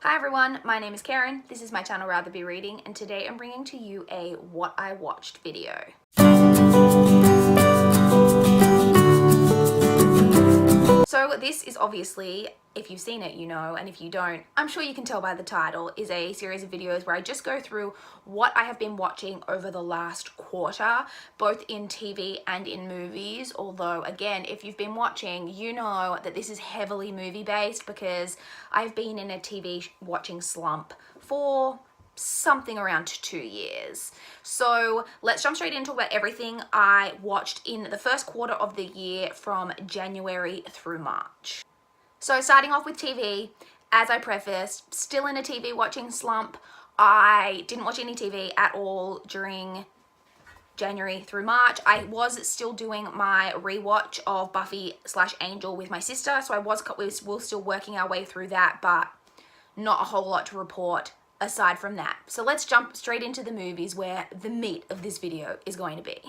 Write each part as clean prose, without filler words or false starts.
Hi everyone, my name is Karen, this is my channel RatherBeReading, and today I'm bringing to you a What I Watched video. So this is obviously, if you've seen it you know, and if you don't, I'm sure you can tell by the title, is a series of videos where I just go through what I have been watching over the last quarter, both in TV and in movies. Although again, if you've been watching, you know that this is heavily movie based because I've been in a TV watching slump for something around 2 years. So let's jump straight in and talk about everything I watched in the first quarter of the year from January through March. So starting off with TV, as I prefaced, still in a TV watching slump. I didn't watch any TV at all during January through March. I was still doing my rewatch of Buffy/Angel with my sister, so we were still working our way through that, but not a whole lot to report aside from that. So let's jump straight into the movies where the meat of this video is going to be.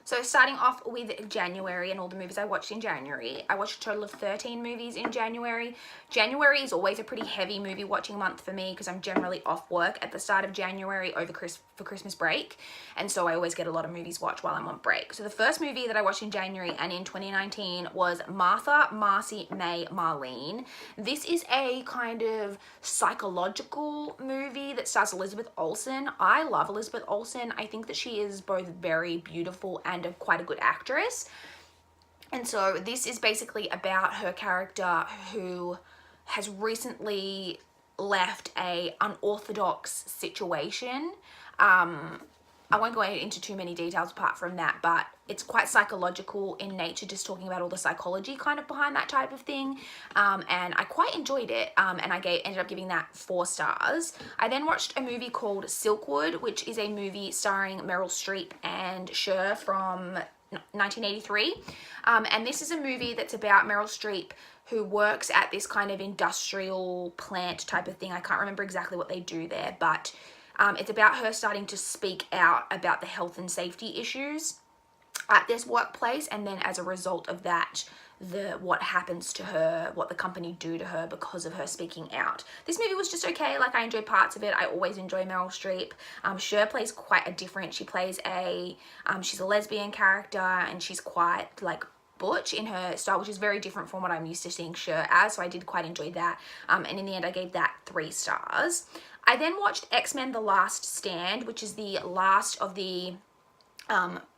So starting off with January and all the movies I watched in January, I watched a total of 13 movies in January. January is always a pretty heavy movie watching month for me because I'm generally off work at the start of January for Christmas break, and so I always get a lot of movies watched while I'm on break. So the first movie that I watched in January and in 2019 was Martha, Marcy, May, Marlene. This is a kind of psychological movie that stars Elizabeth Olsen. I love Elizabeth Olsen. I think that she is both very beautiful and quite a good actress. And so this is basically about her character who has recently left a unorthodox situation. I won't go into too many details apart from that, but it's quite psychological in nature, just talking about all the psychology kind of behind that type of thing. And I quite enjoyed it, and I ended up giving that 4 stars. I then watched a movie called Silkwood, which is a movie starring Meryl Streep and Cher from 1983. And this is a movie that's about Meryl Streep, who works at this kind of industrial plant type of thing. I can't remember exactly what they do there, but it's about her starting to speak out about the health and safety issues at this workplace, and then as a result of that, what happens to her, what the company do to her because of her speaking out. This movie was just okay. Like, I enjoyed parts of it. I always enjoy Meryl Streep. Cher plays quite a different, she plays she's a lesbian character, and she's quite like butch in her style, which is very different from what I'm used to seeing Cher as, so I did quite enjoy that. And in the end I gave that 3 stars. I then watched X-Men The Last Stand, which is the last of the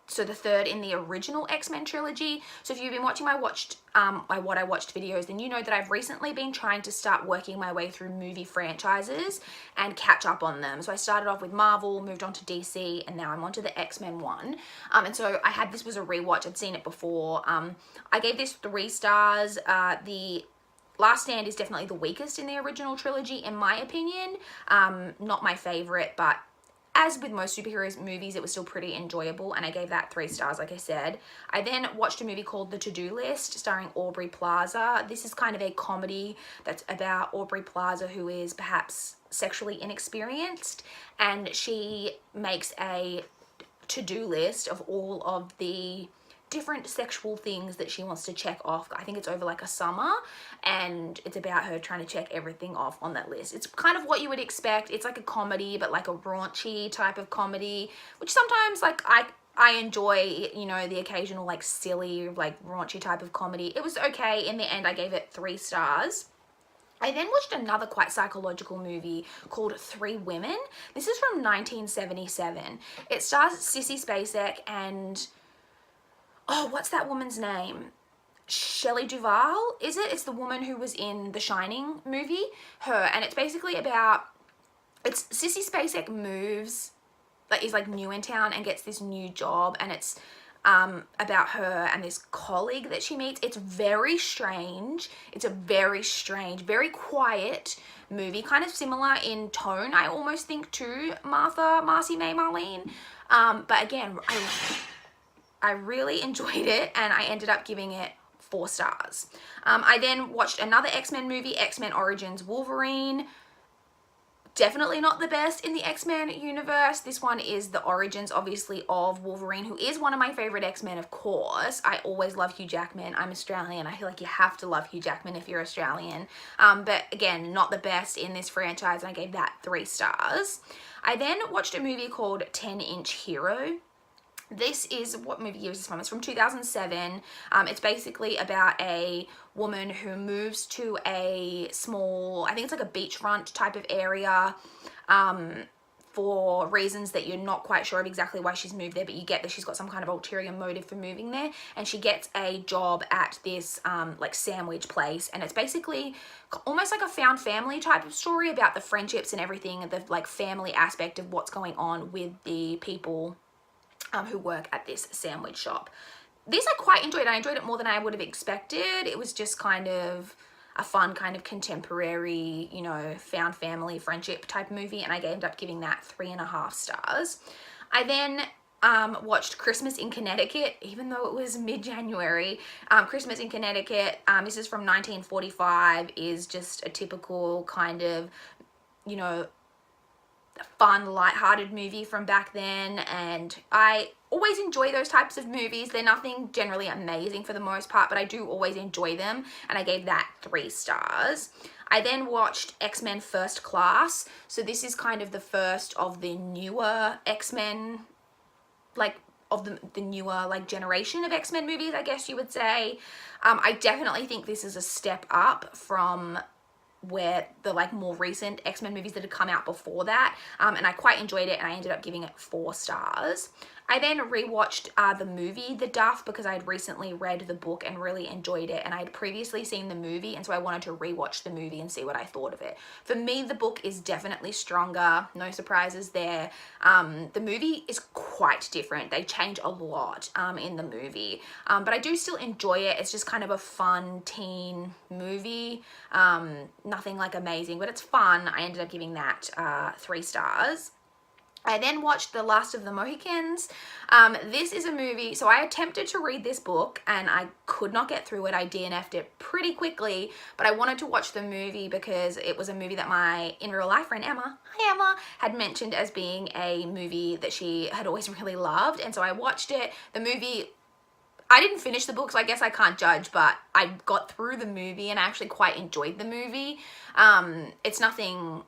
so the third in the original X-Men trilogy. So if you've been watching my What I Watched videos, then you know that I've recently been trying to start working my way through movie franchises and catch up on them. So I started off with Marvel, moved on to DC, and now I'm onto the X-Men one. And so this was a rewatch. I'd seen it before. I gave this 3 stars. The Last Stand is definitely the weakest in the original trilogy, in my opinion. Not my favorite, but as with most superheroes movies, it was still pretty enjoyable, and I gave that 3 stars, like I said. I then watched a movie called The To-Do List, starring Aubrey Plaza. This is kind of a comedy that's about Aubrey Plaza, who is perhaps sexually inexperienced, and she makes a to-do list of all of the different sexual things that she wants to check off. I think it's over like a summer, and it's about her trying to check everything off on that list. It's kind of what you would expect. It's like a comedy, but like a raunchy type of comedy, which sometimes like I enjoy, you know, the occasional like silly, like raunchy type of comedy. It was okay. In the end, I gave it 3 stars. I then watched another quite psychological movie called 3 Women. This is from 1977. It stars Sissy Spacek and what's that woman's name? Shelley Duvall, is it? It's the woman who was in the Shining movie. Her. And it's basically about, it's Sissy Spacek moves, like is like new in town and gets this new job, and it's about her and this colleague that she meets. It's very strange. It's a very strange, very quiet movie, kind of similar in tone, I almost think, to Martha, Marcy, May, Marlene. But again, I really enjoyed it, and I ended up giving it 4 stars. I then watched another X-Men movie, X-Men Origins Wolverine. Definitely not the best in the X-Men universe. This one is the origins, obviously, of Wolverine, who is one of my favorite X-Men, of course. I always love Hugh Jackman. I'm Australian. I feel like you have to love Hugh Jackman if you're Australian. But again, not the best in this franchise, and I gave that 3 stars. I then watched a movie called 10-Inch Hero. This is, what movie year is this from? It's from 2007. It's basically about a woman who moves to a small, I think it's like a beachfront type of area, for reasons that you're not quite sure of exactly why she's moved there, but you get that she's got some kind of ulterior motive for moving there, and she gets a job at this like sandwich place, and it's basically almost like a found family type of story about the friendships and everything, the like family aspect of what's going on with the people who work at this sandwich shop. This I quite enjoyed. I enjoyed it more than I would have expected. It was just kind of a fun kind of contemporary, you know, found family friendship type movie, and I ended up giving that 3.5 stars. I then watched Christmas in Connecticut, even though it was mid-January. Christmas in Connecticut, this is from 1945, is just a typical kind of, you know, fun, light-hearted movie from back then, and I always enjoy those types of movies. They're nothing generally amazing for the most part, but I do always enjoy them, and I gave that 3 stars. I then watched X-Men First Class. So this is kind of the first of the newer X-Men, like of the newer like generation of X-Men movies, I guess you would say. I definitely think this is a step up from where the like more recent X-Men movies that had come out before that, and I quite enjoyed it, and I ended up giving it 4 stars. I then rewatched the movie The Duff because I had recently read the book and really enjoyed it, and I had previously seen the movie, and so I wanted to rewatch the movie and see what I thought of it. For me, the book is definitely stronger, no surprises there. The movie is quite different. They change a lot in the movie, but I do still enjoy it. It's just kind of a fun teen movie, nothing like amazing, but it's fun. I ended up giving that 3 stars. I then watched The Last of the Mohicans. This is a movie, so I attempted to read this book and I could not get through it. I DNF'd it pretty quickly, but I wanted to watch the movie because it was a movie that my in real life friend Emma, hi Emma, had mentioned as being a movie that she had always really loved, and so I watched it. The movie, I didn't finish the book, so I guess I can't judge, but I got through the movie and I actually quite enjoyed the movie. It's nothing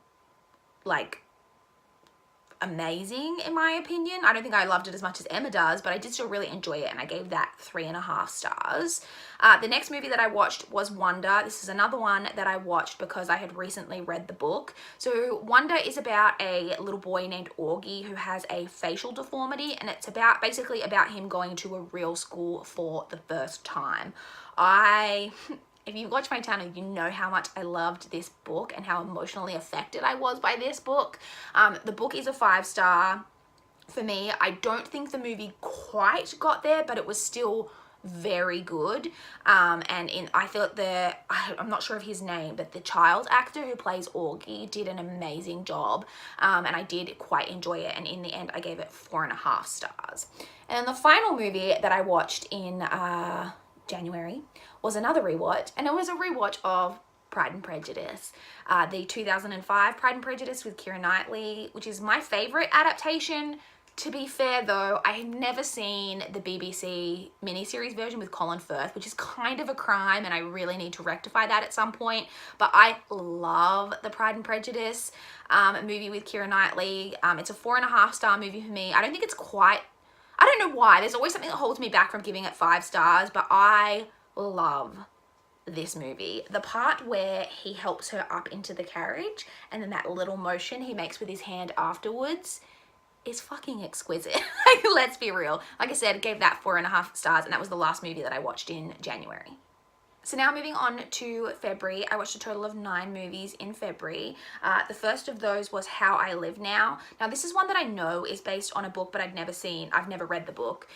like amazing in my opinion. I don't think I loved it as much as Emma does, but I did still really enjoy it, and I gave that 3.5 stars. The next movie that I watched was Wonder. This is another one that I watched because I had recently read the book. So Wonder is about a little boy named Augie who has a facial deformity, and it's about basically about him going to a real school for the first time. If you watch my channel, you know how much I loved this book and how emotionally affected I was by this book. The book is a 5-star for me. I don't think the movie quite got there, but it was still very good. I thought I'm not sure of his name, but the child actor who plays Augie did an amazing job, and I did quite enjoy it, and in the end I gave it 4.5 stars. And then the final movie that I watched in January was another rewatch, and it was a rewatch of Pride and Prejudice, the 2005 Pride and Prejudice with Keira Knightley, which is my favorite adaptation. To be fair though, I have never seen the BBC miniseries version with Colin Firth, which is kind of a crime, and I really need to rectify that at some point, but I love the Pride and Prejudice movie with Keira Knightley. It's a 4.5 star movie for me. I don't think it's quite, I don't know why, there's always something that holds me back from giving it 5 stars, but I love this movie. The part where he helps her up into the carriage and then that little motion he makes with his hand afterwards is fucking exquisite. Like, let's be real. Like I said, I gave that 4.5 stars, and that was the last movie that I watched in January. So now moving on to February, I watched a total of 9 movies in February. The first of those was How I Live Now. Now this is one that I know is based on a book, but I've never read the book.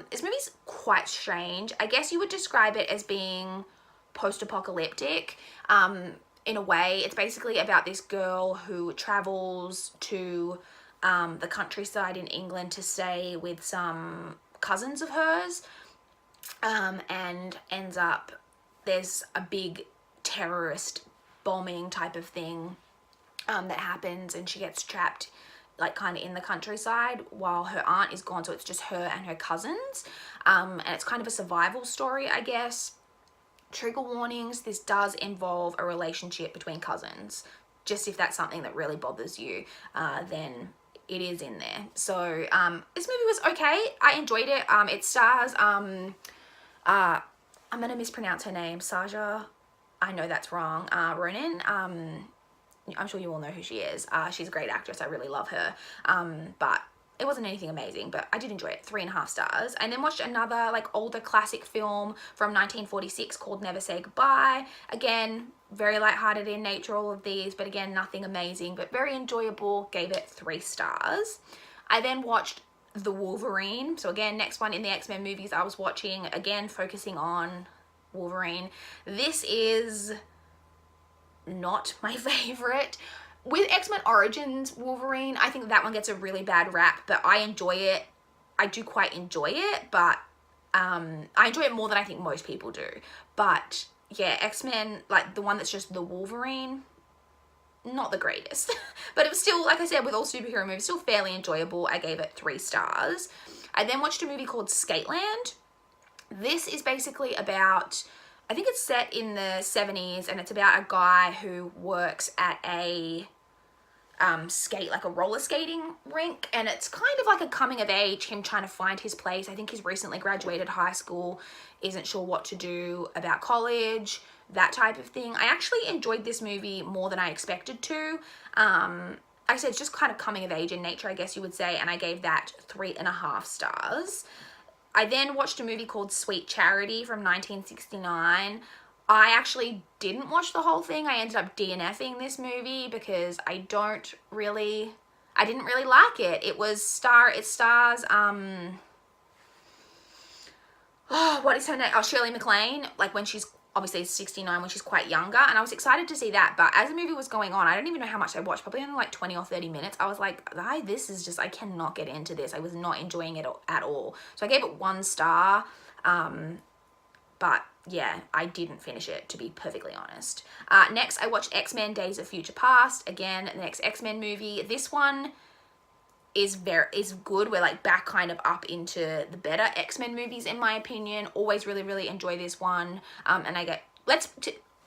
This movie's quite strange. I guess you would describe it as being post-apocalyptic. In a way, it's basically about this girl who travels to the countryside in England to stay with some cousins of hers, and ends up, there's a big terrorist bombing type of thing that happens, and she gets trapped like kind of in the countryside while her aunt is gone, so it's just her and her cousins, and it's kind of a survival story, I guess. Trigger warnings, this does involve a relationship between cousins. Just if that's something that really bothers you, then it is in there. So this movie was okay. I enjoyed it. It stars I'm gonna mispronounce her name, Saja, I know that's wrong, Ronan. I'm sure you all know who she is. She's a great actress. I really love her. But it wasn't anything amazing, but I did enjoy it. 3.5 stars. And then watched another like older classic film from 1946 called Never Say Goodbye. Again, very lighthearted in nature, all of these, but again, nothing amazing, but very enjoyable. Gave it 3 stars. I then watched The Wolverine. So again, next one in the X-Men movies I was watching, again, focusing on Wolverine. This is not my favorite. With X-Men Origins Wolverine, I think that one gets a really bad rap, but I enjoy it. I do quite enjoy it, but I enjoy it more than I think most people do. But yeah, X-Men, like the one that's just the Wolverine, not the greatest. But it was still, like I said, with all superhero movies, still fairly enjoyable. I gave it 3 stars. I then watched a movie called Skateland. This is basically about, I think it's set in the 70s, and it's about a guy who works at a like a roller skating rink, and it's kind of like a coming of age, him trying to find his place. I think he's recently graduated high school, isn't sure what to do about college, that type of thing. I actually enjoyed this movie more than I expected to. Like I said, it's just kind of coming of age in nature, I guess you would say, and I gave that 3.5 stars. I then watched a movie called Sweet Charity from 1969. I actually didn't watch the whole thing. I ended up DNFing this movie because I didn't really like it. It stars, what is her name? Oh, Shirley MacLaine, like when she's obviously 69, when she's quite younger, and I was excited to see that, but as the movie was going on, I don't even know how much I watched, probably only like 20 or 30 minutes. I was like, this is just, I cannot get into this. I was not enjoying it at all. So I gave it 1 star, but yeah, I didn't finish it, to be perfectly honest. Next, I watched X-Men Days of Future Past. Again, the next X-Men movie. This one is good. We're like back kind of up into the better X-Men movies, in my opinion. Always really enjoy this one. And I get,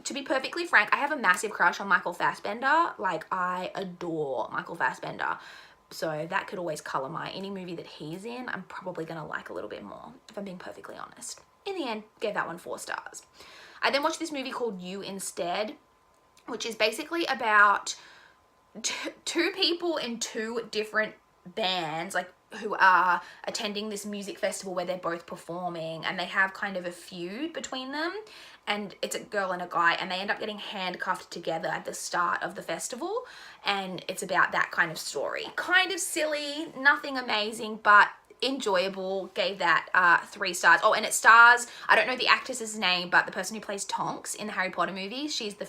to be perfectly frank, I have a massive crush on Michael Fassbender. Like, I adore Michael Fassbender. So that could always color any movie that he's in, I'm probably gonna like a little bit more, if I'm being perfectly honest. In the end, gave that one 4 stars. I then watched this movie called You Instead, which is basically about 2 people in 2 different bands, like, who are attending this music festival where they're both performing, and they have kind of a feud between them, and it's a girl and a guy, and they end up getting handcuffed together at the start of the festival, and it's about that kind of story. Kind of silly, nothing amazing, but enjoyable. Gave that 3 stars. Oh, and it stars, I don't know the actress's name, but the person who plays Tonks in the Harry Potter movies, she's the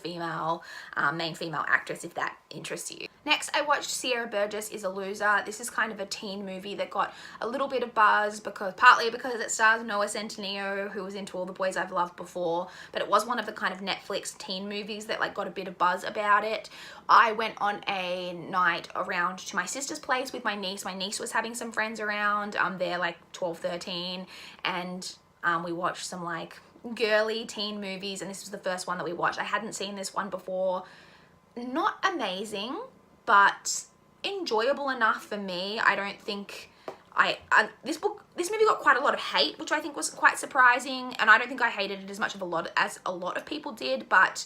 main female actress, if that interests you. Next, I watched Sierra Burgess Is a Loser. This is kind of a teen movie that got a little bit of buzz, partly because it stars Noah Centineo, who was into All the Boys I've Loved Before, but it was one of the kind of Netflix teen movies that like got a bit of buzz about it. I went on a night around to my sister's place with my niece. My niece was having some friends around. They're like 12, 13, and we watched some like girly teen movies, and this was the first one that we watched. I hadn't seen this one before. Not amazing, but enjoyable enough for me. I don't think this movie got quite a lot of hate, which I think was quite surprising, and I don't think I hated it as much as a lot of people did, but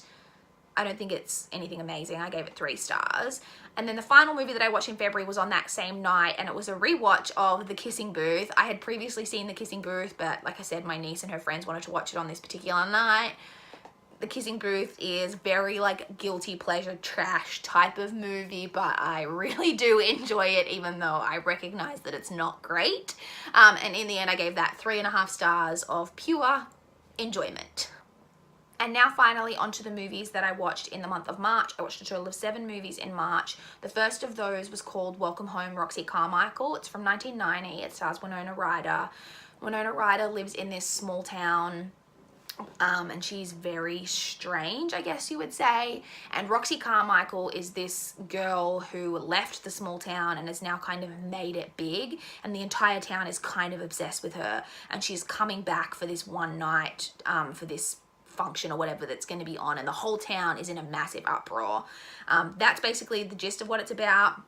I don't think it's anything amazing. I gave it 3 stars. And then the final movie that I watched in February was on that same night, and it was a rewatch of The Kissing Booth. I had previously seen The Kissing Booth, but like I said, my niece and her friends wanted to watch it on this particular night. The Kissing Booth is very like guilty pleasure trash type of movie, but I really do enjoy it, even though I recognize that it's not great. And in the end, I gave that 3.5 stars of pure enjoyment. And now finally onto the movies that I watched in the month of March. I watched a total of 7 movies in March. The first of those was called Welcome Home, Roxy Carmichael. It's from 1990. It stars Winona Ryder. Winona Ryder lives in this small town and she's very strange, I guess you would say. And Roxy Carmichael is this girl who left the small town and has now kind of made it big, and the entire town is kind of obsessed with her, and she's coming back for this one night, for this function or whatever that's going to be on, and the whole town is in a massive uproar. That's basically the gist of what it's about.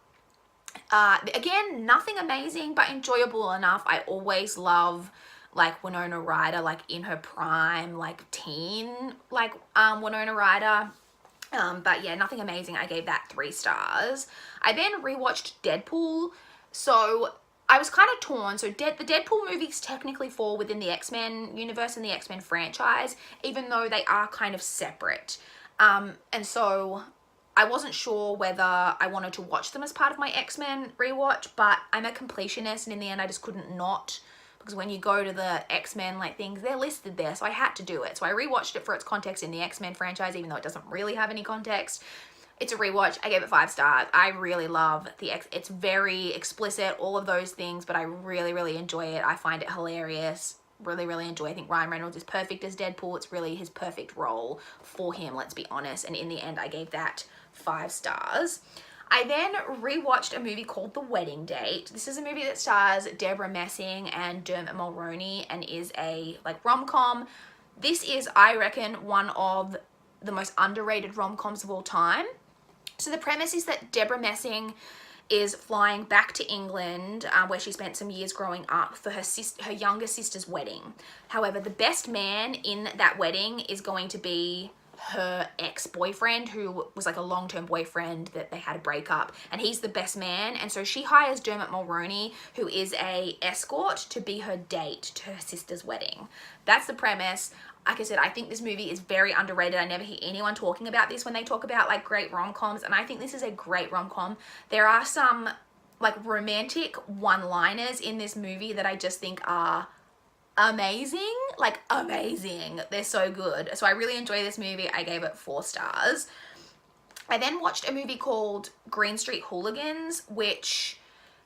Again, nothing amazing, but enjoyable enough. I always love like Winona Ryder, like in her prime, like teen, like Winona Ryder. But yeah, nothing amazing. I gave that 3 stars. I then rewatched Deadpool. So I was kind of torn. So the Deadpool movies technically fall within the X-Men universe and the X-Men franchise, even though they are kind of separate. And so I wasn't sure whether I wanted to watch them as part of my X-Men rewatch, but I'm a completionist, and in the end I just couldn't not, because when you go to the X-Men like things, they're listed there, so I had to do it. So I rewatched it for its context in the X-Men franchise, even though it doesn't really have any context. It's a rewatch. I gave it 5 stars. I really love it's very explicit, all of those things, but I really, really enjoy it. I find it hilarious. Really, really enjoy. I think Ryan Reynolds is perfect as Deadpool. It's really his perfect role for him, let's be honest. And in the end, I gave that 5 stars. I then rewatched a movie called The Wedding Date. This is a movie that stars Deborah Messing and Dermot Mulroney and is a like rom-com. This is, I reckon, one of the most underrated rom-coms of all time. So the premise is that Deborah Messing is flying back to England, where she spent some years growing up, for her younger sister's wedding. However, the best man in that wedding is going to be her ex-boyfriend, who was like a long-term boyfriend that they had a breakup, and he's the best man. And so she hires Dermot Mulroney, who is a escort, to be her date to her sister's wedding. That's the premise. Like I said, I think this movie is very underrated. I never hear anyone talking about this when they talk about like great rom-coms, and I think this is a great rom-com. There are some like romantic one-liners in this movie that I just think are amazing, like amazing. They're so good. So I really enjoy this movie. I gave it 4 stars. I then watched a movie called Green Street Hooligans, which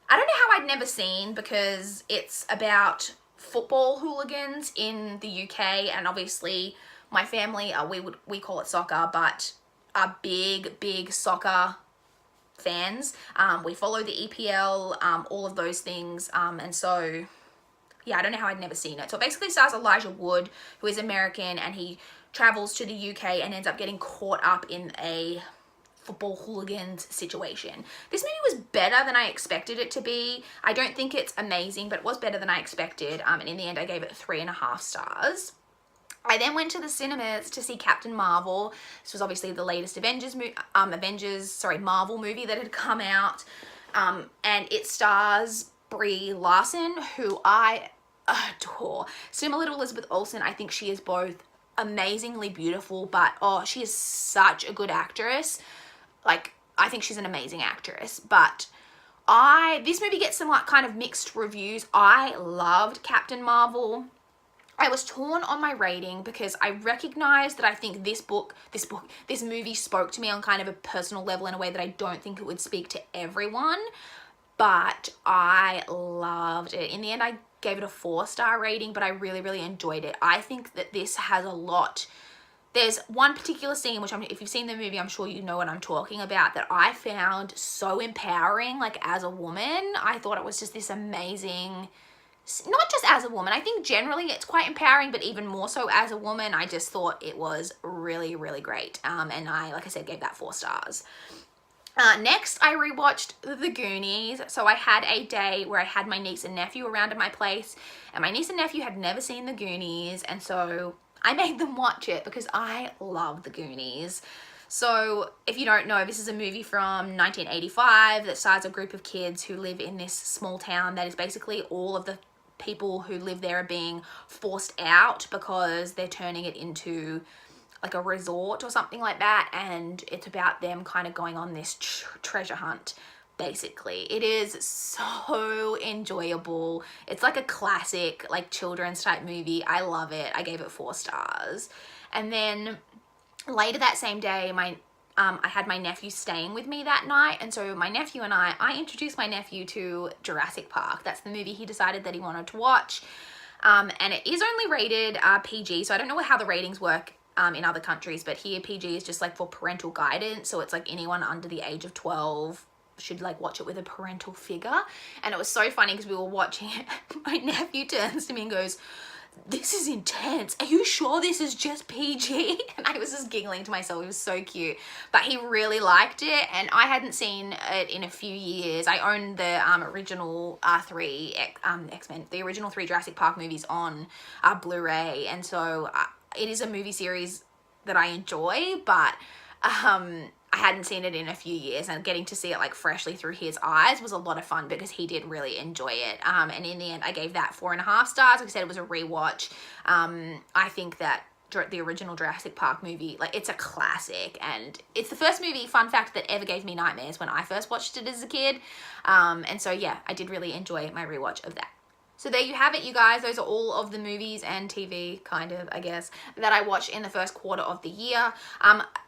I don't know how I'd never seen, because it's about football hooligans in the UK, and obviously my family, we call it soccer, but are big soccer fans. We follow the EPL, all of those things, and so yeah, I don't know how I'd never seen it. So it basically stars Elijah Wood, who is American, and he travels to the UK and ends up getting caught up in a football hooligans situation. This movie was better than I expected it to be. I don't think it's amazing, but it was better than I expected. And in the end, I gave it 3.5 stars. I then went to the cinemas to see Captain Marvel. This was obviously the latest Marvel movie that had come out. And it stars Brie Larson, who I adore. Similar to Elizabeth Olsen, I think she is both amazingly beautiful, but oh, she is such a good actress. Like, I think she's an amazing actress. But this movie gets some like kind of mixed reviews. I loved Captain Marvel. I was torn on my rating because I recognized that I think this movie spoke to me on kind of a personal level in a way that I don't think it would speak to everyone. But I loved it. In the end, I gave it a 4-star rating, but I really, really enjoyed it. I think that this has a lot. There's one particular scene, which if you've seen the movie, I'm sure you know what I'm talking about, that I found so empowering, like as a woman. I thought it was just this amazing, not just as a woman, I think generally it's quite empowering, but even more so as a woman, I just thought it was really, really great. And I, like I said, gave that 4 stars. Next, I rewatched The Goonies. So I had a day where I had my niece and nephew around at my place, and my niece and nephew had never seen The Goonies, and so I made them watch it because I love The Goonies. So if you don't know, this is a movie from 1985 that stars a group of kids who live in this small town that is basically all of the people who live there are being forced out because they're turning it into like a resort or something like that, and it's about them kind of going on this treasure hunt, basically. It is so enjoyable. It's like a classic, like children's type movie. I love it. I gave it 4 stars. And then later that same day, I had my nephew staying with me that night, and so my nephew and I introduced my nephew to Jurassic Park. That's the movie he decided that he wanted to watch. and it is only rated PG, so I don't know how the ratings work in other countries, but here PG is just like for parental guidance, so it's like anyone under the age of 12 should like watch it with a parental figure. And it was so funny because we were watching it. My nephew turns to me and goes, "This is intense. Are you sure this is just PG?" And I was just giggling to myself. It was so cute. But he really liked it, and I hadn't seen it in a few years. I own the original three X-Men, the original 3 Jurassic Park movies on Blu-ray, and so it is a movie series that I enjoy, but I hadn't seen it in a few years, and getting to see it like freshly through his eyes was a lot of fun because he did really enjoy it. And in the end, I gave that 4.5 stars. Like I said, it was a rewatch. I think that the original Jurassic Park movie, like, it's a classic, and it's the first movie, fun fact, that ever gave me nightmares when I first watched it as a kid. And so yeah, I did really enjoy my rewatch of that. So there you have it, you guys. Those are all of the movies and TV, kind of, I guess, that I watched in the first quarter of the year.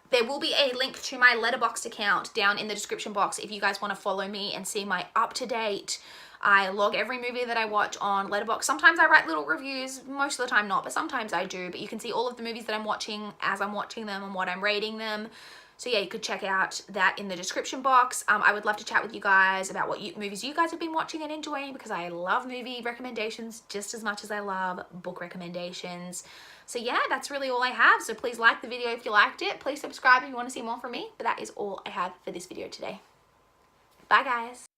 There will be a link to my Letterboxd account down in the description box if you guys want to follow me and see my up-to-date. I log every movie that I watch on Letterboxd. Sometimes I write little reviews, most of the time not, but sometimes I do. But you can see all of the movies that I'm watching as I'm watching them and what I'm rating them. So yeah, you could check out that in the description box. I would love to chat with you guys about what movies you guys have been watching and enjoying, because I love movie recommendations just as much as I love book recommendations. So yeah, that's really all I have. So please like the video if you liked it. Please subscribe if you want to see more from me. But that is all I have for this video today. Bye guys.